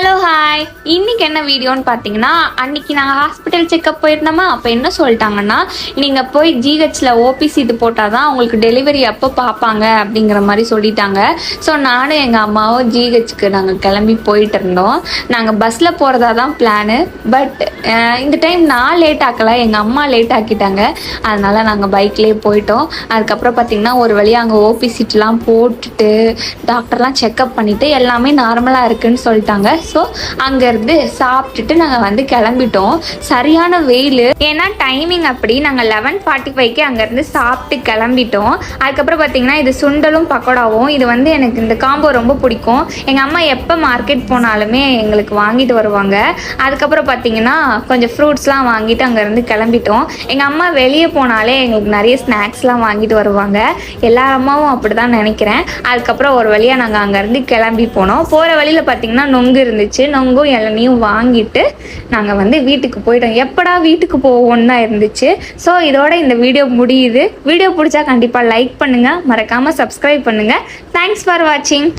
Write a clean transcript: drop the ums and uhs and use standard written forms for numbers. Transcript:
Hello hi, இன்னைக்கு என்ன வீடியோன்னு பார்த்தீங்கன்னா, அன்னைக்கு நாங்கள் ஹாஸ்பிட்டல் செக்கப் போயிருந்தோமா. அப்போ என்ன சொல்லிட்டாங்கன்னா, நீங்கள் போய் ஜிஹெச்சில் ஓபி சீட்டு போட்டால் தான் உங்களுக்கு டெலிவரி அப்போ பார்ப்பாங்க அப்படிங்கிற மாதிரி சொல்லிட்டாங்க. ஸோ நானும் எங்கள் அம்மாவும் ஜிஹெச்சுக்கு நாங்கள் கிளம்பி போயிட்டு இருந்தோம். நாங்கள் பஸ்ஸில் போகிறதா தான் பிளானு. பட் இந்த டைம் நான் லேட் ஆக்கலை, எங்கள் அம்மா லேட் ஆக்கிட்டாங்க. அதனால் நாங்கள் பைக்லேயே போயிட்டோம். அதுக்கப்புறம் பார்த்திங்கன்னா ஒரு வழியாக அங்கே ஓபி சீட்லாம் போட்டுட்டு டாக்டர்லாம் செக்கப் பண்ணிவிட்டு எல்லாமே நார்மலாக இருக்குதுன்னு சொல்லிட்டாங்க. ஸோ அங்கேருந்து சாப்பிட்டுட்டு நாங்கள் வந்து கிளம்பிட்டோம். சரியான வெயில், ஏன்னா டைமிங் அப்படி. நாங்கள் 11:45க்கு அங்கேருந்து சாப்பிட்டு கிளம்பிட்டோம். அதுக்கப்புறம் பார்த்திங்கன்னா இது சுண்டலும் பக்கோடாவும். இது வந்து எனக்கு இந்த காம்போ ரொம்ப பிடிக்கும். எங்கள் அம்மா எப்போ மார்க்கெட் போனாலுமே எங்களுக்கு வாங்கிட்டு வருவாங்க. அதுக்கப்புறம் பார்த்திங்கன்னா கொஞ்சம் ஃப்ரூட்ஸ்லாம் வாங்கிட்டு அங்கேருந்து கிளம்பிட்டோம். எங்கள் அம்மா வெளியே போனாலே எங்களுக்கு நிறைய ஸ்நாக்ஸ்லாம் வாங்கிட்டு வருவாங்க. எல்லா அம்மாவும் அப்படி தான் நினைக்கிறேன். அதுக்கப்புறம் ஒரு வழியாக நாங்கள் அங்கேருந்து கிளம்பி போனோம். போகிற வழியில் பார்த்திங்கன்னா நொங்கு இருந்துச்சு. நொங்கும் இளநியும் வாங்கிட்டு நாங்கள் வந்து வீட்டுக்கு போயிட்டோம். எப்படா வீட்டுக்கு போவோன்னு தான் இருந்துச்சு. ஸோ இதோட இந்த வீடியோ முடியுது. வீடியோ பிடிச்சா கண்டிப்பாக லைக் பண்ணுங்கள், மறக்காமல் சப்ஸ்கிரைப் பண்ணுங்கள். தேங்க்ஸ் ஃபார் வாட்சிங்.